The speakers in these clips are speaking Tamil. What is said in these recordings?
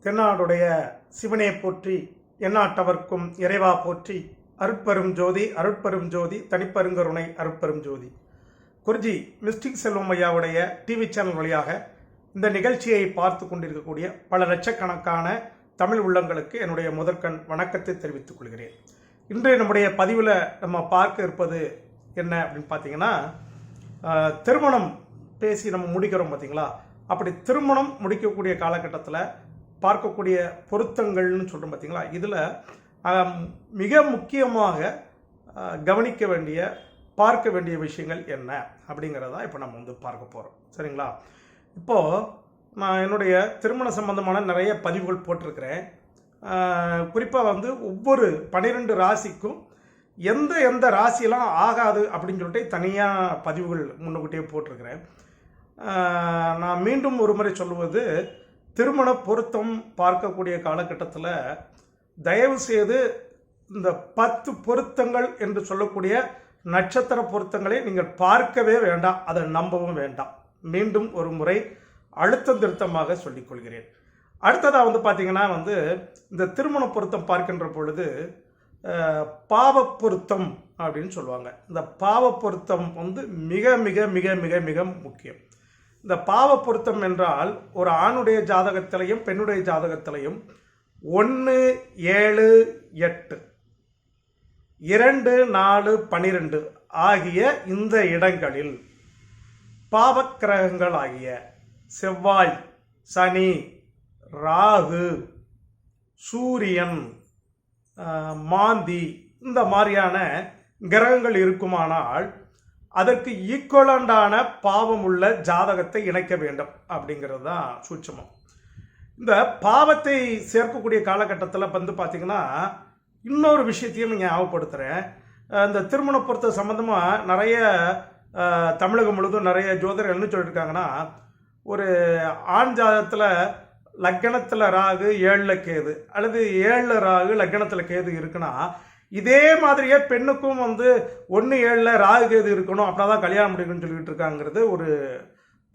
தென்னாடுடைய சிவனே போற்றி, எந்நாட்டவர்க்கும் இறைவா போற்றி. அருட்பெரும் ஜோதி அருட்பெரும் ஜோதி தனிப்பெருங்கருணை அருட்பெரும் ஜோதி. குருஜி மிஸ்டிக் செல்வம் ஐயாவுடைய டிவி சேனல் வழியாக இந்த நிகழ்ச்சியை பார்த்து கொண்டிருக்கக்கூடிய பல லட்சக்கணக்கான தமிழ் உள்ளங்களுக்கு என்னுடைய முதற்கண் வணக்கத்தை தெரிவித்துக் கொள்கிறேன். இன்று நம்முடைய பதிவில் நம்ம பார்க்க இருப்பது என்ன அப்படின்னு பார்த்தீங்கன்னா, திருமணம் பேசி நம்ம முடிக்கிறோம் பார்த்தீங்களா, அப்படி திருமணம் முடிக்கக்கூடிய காலகட்டத்தில் பார்க்கக்கூடிய பொருத்தங்கள்னு சொல்கிறோம் பார்த்தீங்களா, இதில் மிக முக்கியமாக கவனிக்க வேண்டிய பார்க்க வேண்டிய விஷயங்கள் என்ன அப்படிங்கிறதா இப்போ நம்ம பார்க்க போகிறோம். சரிங்களா? இப்போது நான் என்னுடைய திருமண சம்பந்தமான நிறைய பதிவுகள் போட்டிருக்கிறேன். குறிப்பாக ஒவ்வொரு 12 ராசிக்கும் எந்த ராசியெல்லாம் ஆகாது அப்படின்னு சொல்லிட்டு தனியாக பதிவுகள் முன்னுக்கிட்டே போட்டிருக்கிறேன். நான் மீண்டும் ஒரு முறை சொல்லுவது, திருமண பொருத்தம் பார்க்கக்கூடிய காலகட்டத்தில் தயவு செய்து இந்த 10 பொருத்தங்கள் என்று சொல்லக்கூடிய நட்சத்திர பொருத்தங்களை நீங்கள் பார்க்கவே வேண்டாம், அதை நம்பவும் வேண்டாம். மீண்டும் ஒரு முறை அழுத்தம் திருத்தமாக சொல்லிக்கொள்கிறேன். அடுத்ததாக பார்த்தீங்கன்னா இந்த திருமண பொருத்தம் பார்க்கின்ற பொழுது பாவ பொருத்தம் அப்படின்னு சொல்லுவாங்க. இந்த பாவ பொருத்தம் மிக மிக மிக மிக மிக முக்கியம். இந்த பாவ பொருத்தம் என்றால் ஒரு ஆணுடைய ஜாதகத்திலையும் பெண்ணுடைய ஜாதகத்திலையும் 1, 7, 8, 2, 4, 12 ஆகிய இந்த இடங்களில் பாவக்கிரகங்கள் ஆகிய செவ்வாய், சனி, ராகு, சூரியன், மாந்தி இந்த மாதிரியான கிரகங்கள் இருக்குமானால் அதற்கு ஈக்குவலண்டான பாவம் உள்ள ஜாதகத்தை இணைக்க வேண்டும் அப்படிங்கிறது தான் சூட்சமம். இந்த பாவத்தை சேர்க்கக்கூடிய காலகட்டத்தில் பார்த்தீங்கன்னா இன்னொரு விஷயத்தையும் நீங்கள் ஞாபகப்படுத்துகிறேன். இந்த திருமண பொருத்த சம்பந்தமாக நிறைய தமிழகம் முழுதும் நிறைய ஜோதிடர்கள் என்ன சொல்லியிருக்காங்கன்னா, ஒரு ஆண் ஜாதகத்தில் லக்னத்தில் ராகு 7ல் கேது அல்லது 7ல் ராகு லக்னத்தில் கேது இருக்குன்னா, இதே மாதிரியே பெண்ணுக்கும் 1, 7ல் ராகு கேது இருக்கணும், அப்படின்னா தான் கல்யாணம் முடிக்கணும்னு சொல்லிட்டு இருக்காங்கிறது ஒரு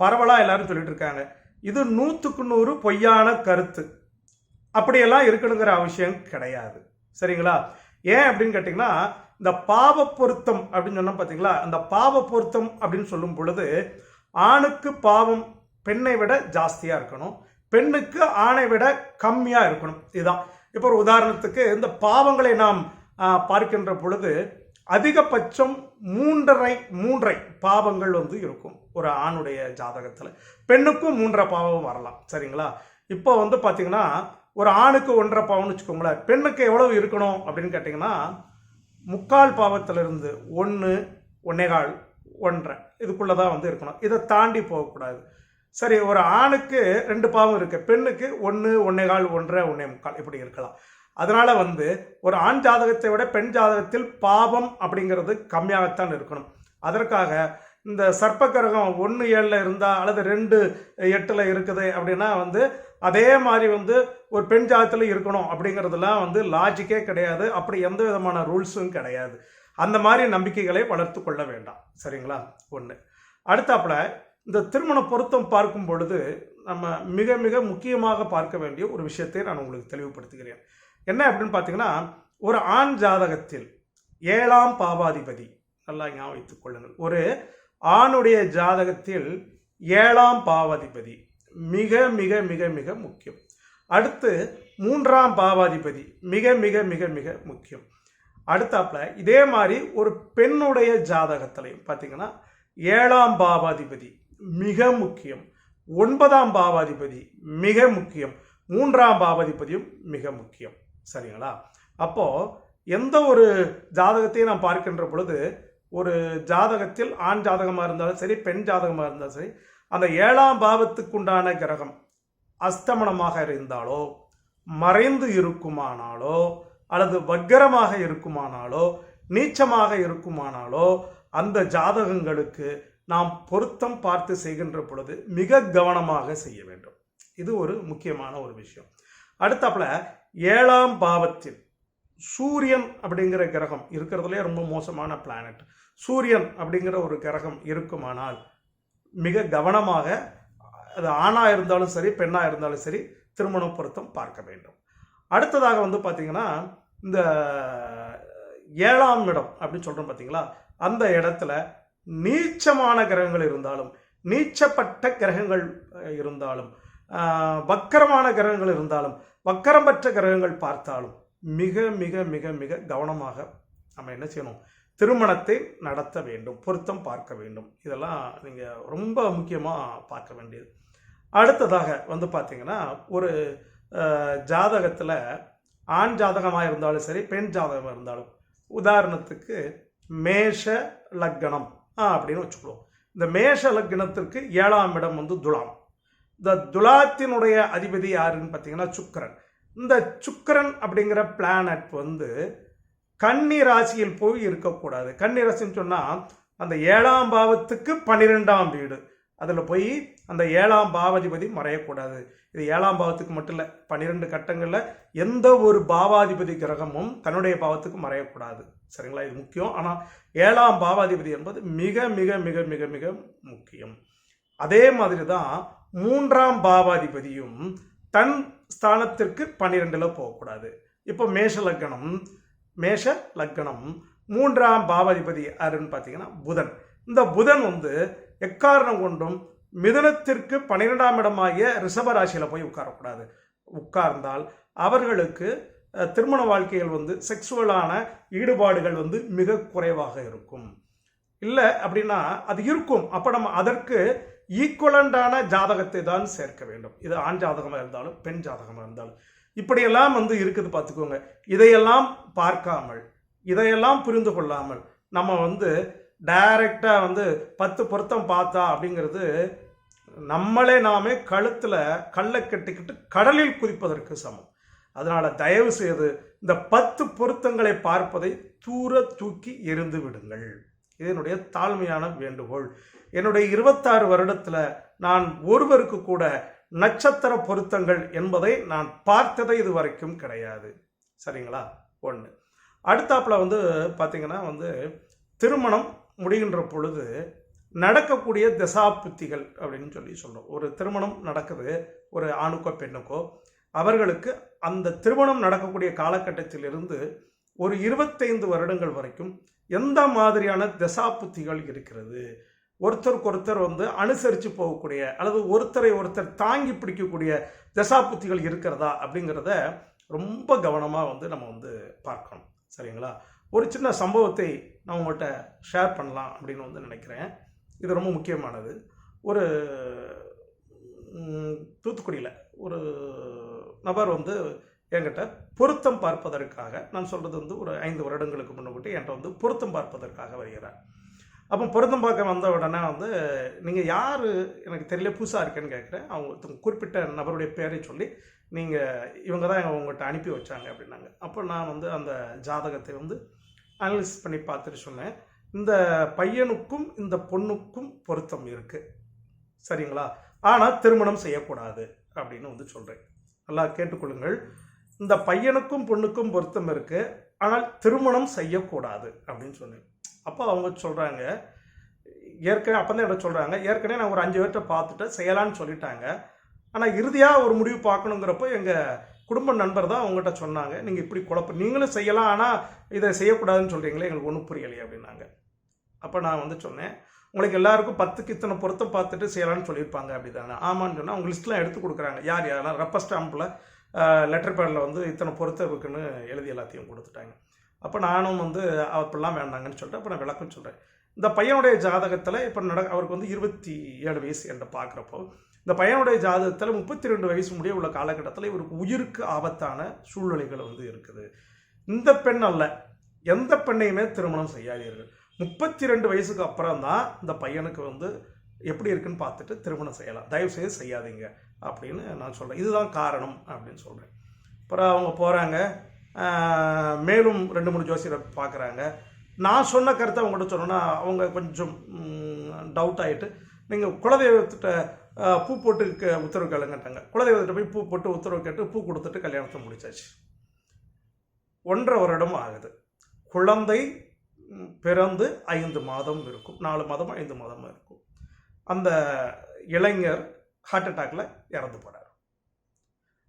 பரவலாக எல்லாரும் சொல்லிட்டு இருக்காங்க. இது 100க்கு 100 பொய்யான கருத்து. அப்படியெல்லாம் இருக்கணுங்கிற அவசியம் கிடையாது. சரிங்களா? ஏன் அப்படின்னு கேட்டிங்கன்னா, இந்த பாவ பொருத்தம் அப்படின்னு சொன்னால் பார்த்தீங்களா, அந்த பாவ பொருத்தம் அப்படின்னு சொல்லும் பொழுது ஆணுக்கு பாவம் பெண்ணை விட ஜாஸ்தியாக இருக்கணும், பெண்ணுக்கு ஆணை விட கம்மியாக இருக்கணும். இதுதான். இப்போ ஒரு உதாரணத்துக்கு இந்த பாவங்களை நாம் பார்க்கின்ற பொழுது அதிகபட்சம் 3.5 பாவங்கள் இருக்கும் ஒரு ஆணுடைய ஜாதகத்தில். பெண்ணுக்கும் 3 பாவம் வரலாம். சரிங்களா? இப்போ பார்த்தீங்கன்னா ஒரு ஆணுக்கு 1.5 பாவம்னு வச்சுக்கோங்களேன். பெண்ணுக்கு எவ்வளவு இருக்கணும் அப்படின்னு கேட்டிங்கன்னா 3/4 பாவத்திலிருந்து 1, 1.25, 1.5 இதுக்குள்ளே தான் இருக்கணும். இதை தாண்டி போகக்கூடாது. சரி, ஒரு ஆணுக்கு 2 பாவம் இருக்கு, பெண்ணுக்கு 1, 1.25, 1.5, 1.25 இப்படி இருக்கலாம். அதனால ஒரு ஆண் ஜாதகத்தை விட பெண் ஜாதகத்தில் பாவம் அப்படிங்கிறது கம்மியாகத்தான் இருக்கணும். அதற்காக இந்த சர்ப்ப கிரகம் 1, 7ல் இருந்தால் அல்லது 2, 8ல் இருக்குது அப்படின்னா அதே மாதிரி ஒரு பெண் ஜாதகத்தில் இருக்கணும் அப்படிங்கிறதுலாம் லாஜிக்கே கிடையாது. அப்படி எந்த விதமான ரூல்ஸும் கிடையாது. அந்த மாதிரி நம்பிக்கைகளை வளர்த்து கொள்ள வேண்டாம். சரிங்களா? ஒன்று. அடுத்தாப்புல இந்த திருமண பொருத்தம் பார்க்கும் பொழுது நம்ம மிக மிக முக்கியமாக பார்க்க வேண்டிய ஒரு விஷயத்தை நான் உங்களுக்கு தெளிவுபடுத்துகிறேன். என்ன அப்படின்னு பார்த்தீங்கன்னா, ஒரு ஆண் ஜாதகத்தில் 7ஆம் பாவாதிபதி, நல்லா ஞாபகம் வைத்துக் கொள்ளுங்கள், ஒரு ஆணுடைய ஜாதகத்தில் 7ஆம் பாவாதிபதி மிக மிக மிக மிக முக்கியம். அடுத்து 3ஆம் பாவாதிபதி மிக மிக மிக மிக முக்கியம். அடுத்தாப்புல இதே மாதிரி ஒரு பெண்ணுடைய ஜாதகத்திலையும் பார்த்தீங்கன்னா 7ஆம் பாவாதிபதி மிக முக்கியம், 9ஆம் பாவாதிபதி மிக முக்கியம், 3ஆம் பாவாதிபதியும் மிக முக்கியம். சரிங்களா? அப்போ எந்த ஒரு ஜாதகத்தையும் நாம் பார்க்கின்ற பொழுது ஒரு ஜாதகத்தில் ஆண் ஜாதகமாக இருந்தாலும் சரி, பெண் ஜாதகமாக இருந்தாலும் சரி, அந்த 7ஆம் பாவத்துக்குண்டான கிரகம் அஸ்தமனமாக இருந்தாலோ, மறைந்து இருக்குமானாலோ, அல்லது வக்கரமாக இருக்குமானாலோ, நீச்சமாக இருக்குமானாலோ, அந்த ஜாதகங்களுக்கு நாம் பொருத்தம் பார்த்து செய்கின்ற பொழுது மிக கவனமாக செய்ய வேண்டும். இது ஒரு முக்கியமான ஒரு விஷயம். அடுத்தாப்புல 7ஆம் பாவத்தில் சூரியன் அப்படிங்கிற கிரகம் இருக்கிறதுலே ரொம்ப மோசமான பிளானட். சூரியன் அப்படிங்கிற ஒரு கிரகம் இருக்குமானால் மிக கவனமாக, அது ஆணாக இருந்தாலும் சரி பெண்ணாக இருந்தாலும் சரி, திருமண பொருத்தம் பார்க்க வேண்டும். அடுத்ததாக வந்து பார்த்தீங்கன்னா இந்த 7ஆம் இடம் அப்படின்னு சொல்கிறோம் பார்த்தீங்களா, அந்த இடத்துல நீச்சமான கிரகங்கள் இருந்தாலும், நீச்சப்பட்ட கிரகங்கள் இருந்தாலும், வக்கரமான கிரகங்கள் இருந்தாலும், வக்கரம் பெற்ற கிரகங்கள் பார்த்தாலும் மிக மிக மிக மிக கவனமாக நம்ம என்ன செய்யணும், திருமணத்தை நடத்த வேண்டும், பொருத்தம் பார்க்க வேண்டும். இதெல்லாம் நீங்கள் ரொம்ப முக்கியமாக பார்க்க வேண்டியது. அடுத்ததாக வந்து பார்த்தீங்கன்னா ஒரு ஜாதகத்தில் ஆண் ஜாதகமாக இருந்தாலும் சரி, பெண் ஜாதகமாக இருந்தாலும், உதாரணத்துக்கு மேஷ லக்னம் அப்படின்னு வச்சுக்குவோம். இந்த மேஷ லக்னத்திற்கு 7ஆம் இடம் வந்து துலாம். இந்த துலாத்தினுடைய அதிபதி யாருன்னு பார்த்தீங்கன்னா சுக்கிரன். இந்த சுக்கிரன் அப்படிங்கிற பிளானட் வந்து கன்னி ராசியில் போய் இருக்கக்கூடாது. கன்னி ராசின்னு சொன்னால் அந்த 7ஆம் பாவத்துக்கு 12ஆம் வீடு, அதில் போய் அந்த 7ஆம் பாவாதிபதி மறையக்கூடாது. இது 7ஆம் பாவத்துக்கு மட்டும் இல்லை, 12 கட்டங்களில் எந்த ஒரு பாவாதிபதி கிரகமும் தன்னுடைய பாவத்துக்கு மறையக்கூடாது. சரிங்களா, இது முக்கியம். ஆனால் 7ஆம் பாவாதிபதி என்பது மிக மிக மிக மிக மிக முக்கியம். அதே மாதிரி தான் 3ஆம் பாவாதிபதியும் தன் ஸ்தானத்திற்கு 12ல் போகக்கூடாது. இப்போ மேஷ லக்னம் 3ஆம் பாவாதிபதி யாருன்னு பார்த்தீங்கன்னா புதன். இந்த புதன் வந்து எக்காரணம் கொண்டும் மிதுனத்திற்கு 12ஆம் இடமாகிய ரிஷப ராசியில் போய் உட்காரக்கூடாது. உட்கார்ந்தால் அவர்களுக்கு திருமண வாழ்க்கையில் வந்து செக்ஸுவலான ஈடுபாடுகள் வந்து மிக குறைவாக இருக்கும். இல்லை அப்படின்னா அது இருக்கும், அப்போ நம்ம அதற்கு ஈக்குவலண்டான ஜாதகத்தை தான் சேர்க்க வேண்டும். இது ஆண் ஜாதகமாக இருந்தாலும் பெண் ஜாதகமாக இருந்தாலும் இப்படியெல்லாம் வந்து இருக்குது பார்த்துக்கோங்க. இதையெல்லாம் பார்க்காமல், இதையெல்லாம் புரிந்து கொள்ளாமல் நம்ம வந்து டைரக்டாக வந்து 10 பொருத்தம் பார்த்தா அப்படிங்கிறது நம்மளே நாமே கழுத்தில் கல்லை கட்டிக்கிட்டு கடலில் குதிப்பதற்கு சமம். அதனால் தயவு செய்து இந்த 10 பொருத்தங்களை பார்ப்பதை தூர தூக்கி எறிந்து விடுங்கள். இது என்னுடைய தாழ்மையான வேண்டுகோள். என்னுடைய 26 வருடத்தில் நான் ஒருவருக்கு கூட நட்சத்திர பொருத்தங்கள் என்பதை நான் பார்த்ததை இது வரைக்கும் கிடையாது. சரிங்களா, ஒன்று. அடுத்தாப்புல வந்து பார்த்தீங்கன்னா வந்து திருமணம் முடிகின்ற பொழுது நடக்கக்கூடிய தசாபுத்திகள் அப்படின்னு சொல்லி சொல்கிறோம். ஒரு திருமணம் நடக்குது ஒரு ஆணுக்கோ பெண்ணுக்கோ, அவர்களுக்கு அந்த திருமணம் நடக்கக்கூடிய காலகட்டத்திலிருந்து ஒரு 25 வருடங்கள் வரைக்கும் எந்த மாதிரியான தசாபுத்திகள் இருக்கிறது, ஒருத்தருக்கு ஒருத்தர் வந்து அனுசரித்து போகக்கூடிய அல்லது ஒருத்தரை ஒருத்தர் தாங்கி பிடிக்கக்கூடிய தசாபுத்திகள் இருக்கிறதா அப்படிங்கிறத ரொம்ப கவனமாக வந்து நம்ம வந்து பார்க்கணும். சரிங்களா, ஒரு சின்ன சம்பவத்தை நான் உங்கள்கிட்ட ஷேர் பண்ணலாம் அப்படின்னு வந்து நினைக்கிறேன். இது ரொம்ப முக்கியமானது. ஒரு தூத்துக்குடியில் ஒரு நபர் வந்து என்கிட்ட பொருத்தம் பார்ப்பதற்காக, நான் சொல்கிறது வந்து ஒரு 5 வருடங்களுக்கு முன்னாடி என்கிட்ட வந்து பொருத்தம் பார்ப்பதற்காக வருகிறார். அப்போ பொருத்தம் பார்க்க வந்த உடனே வந்து நீங்கள் யார் எனக்கு தெரியல, புதுசாக இருக்கேன்னு கேட்குறேன். அவங்க குறிப்பிட்ட நபருடைய பேரை சொல்லி நீங்கள் இவங்க தான் அவங்ககிட்ட அனுப்பி வச்சாங்க அப்படின்னாங்க. அப்போ நான் வந்து அந்த ஜாதகத்தை வந்து அனலைஸ் பண்ணி பார்த்துட்டு சொன்னேன், இந்த பையனுக்கும் இந்த பொண்ணுக்கும் பொருத்தம் இருக்குது, சரிங்களா, ஆனால் திருமணம் செய்யக்கூடாது அப்படின்னு வந்து சொல்கிறேன். நல்லா கேட்டுக்கொள்ளுங்கள். இந்த பையனுக்கும் பொண்ணுக்கும் பொருத்தம் இருக்குது, ஆனால் திருமணம் செய்யக்கூடாது அப்படின்னு சொன்னேன். அப்போ அவங்க சொல்கிறாங்க, ஏற்கனவே அப்போ தான் என்ன சொல்கிறாங்க, ஏற்கனவே நான் ஒரு 5 பேர்கிட்ட பார்த்துட்டு செய்யலான்னு சொல்லிட்டாங்க, ஆனால் இறுதியாக ஒரு முடிவு பார்க்கணுங்கிறப்போ எங்கள் குடும்ப நண்பர் தான் அவங்ககிட்ட சொன்னாங்க, நீங்கள் இப்படி நீங்களும் செய்யலாம், ஆனால் இதை செய்யக்கூடாதுன்னு சொல்கிறீங்களே, எங்களுக்கு ஒன்றும் புரியலையே அப்படின்னாங்க. அப்போ நான் வந்து சொன்னேன், உங்களுக்கு எல்லாருக்கும் 10க்கு இத்தனை பொருத்தம் பார்த்துட்டு செய்யலான்னு சொல்லியிருப்பாங்க அப்படி தானே. ஆமான்னு சொன்னால் அவங்க லிஸ்ட்லாம் எடுத்து கொடுக்குறாங்க, யார் யாரெல்லாம் ரப்பர் ஸ்டாம்பில் லெட்டர் பேடில் வந்து இத்தனை பொருத்தம் இருக்குன்னு எழுதி எல்லாத்தையும் கொடுத்துட்டாங்க. அப்போ நானும் வந்து அப்படிலாம் வேண்டாங்கன்னு சொல்லிட்டு அப்போ நான் விளக்கம் சொல்கிறேன். இந்த பையனுடைய ஜாதகத்தில் இப்போ அவருக்கு வந்து 27 வயசு என்று பார்க்குறப்போ, இந்த பையனுடைய ஜாதகத்தில் 32 வயசு முடிய உள்ள காலகட்டத்தில் இவருக்கு உயிருக்கு ஆபத்தான சூழ்நிலைகள் வந்து இருக்குது. இந்த பெண் அல்ல, எந்த பெண்ணையுமே திருமணம் செய்யாதீர்கள். 32 வயசுக்கு அப்புறம் தான் இந்த பையனுக்கு வந்து எப்படி இருக்குன்னு பார்த்துட்டு திருமணம் செய்யலாம், தயவுசெய்து செய்யாதீங்க அப்படின்னு நான் சொல்கிறேன். இதுதான் காரணம் அப்படின்னு சொல்கிறேன். அப்புறம் அவங்க போகிறாங்க, மேலும் 2-3 ஜோசியரை பார்க்குறாங்க. நான் சொன்ன கருத்தை அவங்கள்ட்ட சொன்னோன்னா அவங்க கொஞ்சம் டவுட் ஆகிட்டு, நீங்கள் குலதெய்வத்திட்ட பூ போட்டு உத்தரவு கேளுங்கட்டாங்க. குலதெய்வத்திட்ட போய் பூ போட்டு உத்தரவு கேட்டு பூ கொடுத்துட்டு கல்யாணத்தை முடிச்சாச்சு. 1.5 வருடம் ஆகுது. குழந்தை பிறந்து 5 மாதம் இருக்கும், 4 மாதம் 5 மாதம் இருக்கும். அந்த இளைஞர் ஹார்ட் அட்டாக்ல இறந்து போறார்.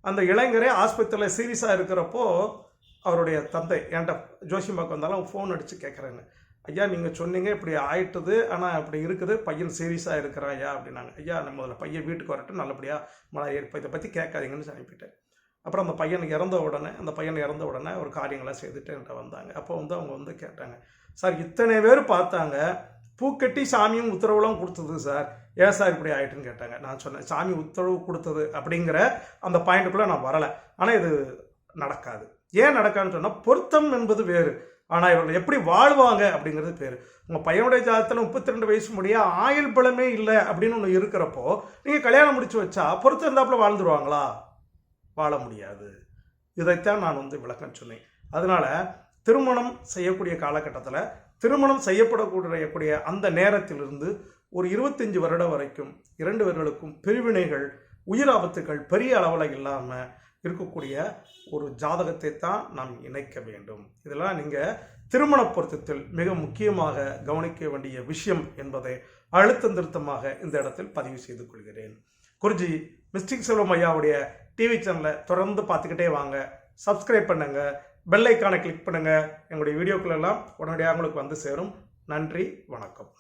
அந்த இளைஞரே ஆஸ்பத்திரியில் சீரியஸாக இருக்கிறப்போ அவருடைய தந்தை என்கிட்ட ஜோசியம்பாக்கு வந்தாலும் ஃபோன் அடித்து கேட்குறாங்க, ஐயா நீங்கள் சொன்னீங்க இப்படி ஆயிட்டுது, ஆனால் இப்படி இருக்குது, பையன் சீரியஸாக இருக்கிறான் ஐயா அப்படின்னாங்க. ஐயா நம்ம முதல்ல பையன் வீட்டுக்கு வரட்டும், நல்லபடியாக இப்போ இதை பற்றி கேட்காதீங்கன்னு அனுப்பிட்டேன். அப்புறம் அந்த பையன் இறந்த உடனே ஒரு காரியங்களை செய்துட்டு என்கிட்ட வந்தாங்க. அப்போ அவங்க கேட்டாங்க, சார் இத்தனை பேர் பார்த்தாங்க, பூக்கட்டி சாமியும் உத்தரவுலாம் கொடுத்தது சார், ஏன் சார் இப்படி ஆகிட்டுன்னு கேட்டாங்க. நான் சொன்னேன், சாமி உத்தரவு கொடுத்தது அப்படிங்கிற அந்த பாயிண்ட்டுக்குள்ளே நான் வரலை. ஆனால் இது நடக்காது. ஏன் நடக்காதுன்னு சொன்னால், பொருத்தம் என்பது வேறு, ஆனால் இவர்கள் எப்படி வாழ்வாங்க அப்படிங்கிறது பேர். உங்கள் பையனுடைய ஜாதகத்தில் 32 வயசு முடிய ஆயுள் பலமே இல்லை அப்படின்னு ஒன்று இருக்கிறப்போ நீங்கள் கல்யாணம் முடிச்சு வச்சா பொருத்தம் இருந்தாப்புல வாழ்ந்துருவாங்களா? வாழ முடியாது. இதைத்தான் நான் விளக்கம் சொன்னேன். அதனால திருமணம் செய்யக்கூடிய காலகட்டத்தில், திருமணம் செய்யப்படக்கூடிய அந்த நேரத்திலிருந்து ஒரு 25 வருடம் வரைக்கும் 2 பேர்களுக்கும் பிரிவினைகள், உயிர் ஆபத்துகள் பெரிய அளவில் இல்லாமல் இருக்கக்கூடிய ஒரு ஜாதகத்தை தான் நாம் இணைக்க வேண்டும். இதெல்லாம் நீங்கள் திருமண பொருத்தத்தில் மிக முக்கியமாக கவனிக்க வேண்டிய விஷயம் என்பதை அழுத்தம் திருத்தமாக இந்த இடத்தில் பதிவு செய்து கொள்கிறேன். குருஜி மிஸ்டிக் செல்வம் ஐயாவுடைய டிவி சேனலை தொடர்ந்து பார்த்துக்கிட்டே வாங்க. சப்ஸ்கிரைப் பண்ணுங்க, பெல் ஐக்கானை கிளிக் பண்ணுங்க. எங்களுடைய வீடியோக்கள் எல்லாம் உடனடியாக உங்களுக்கு வந்து சேரும். நன்றி, வணக்கம்.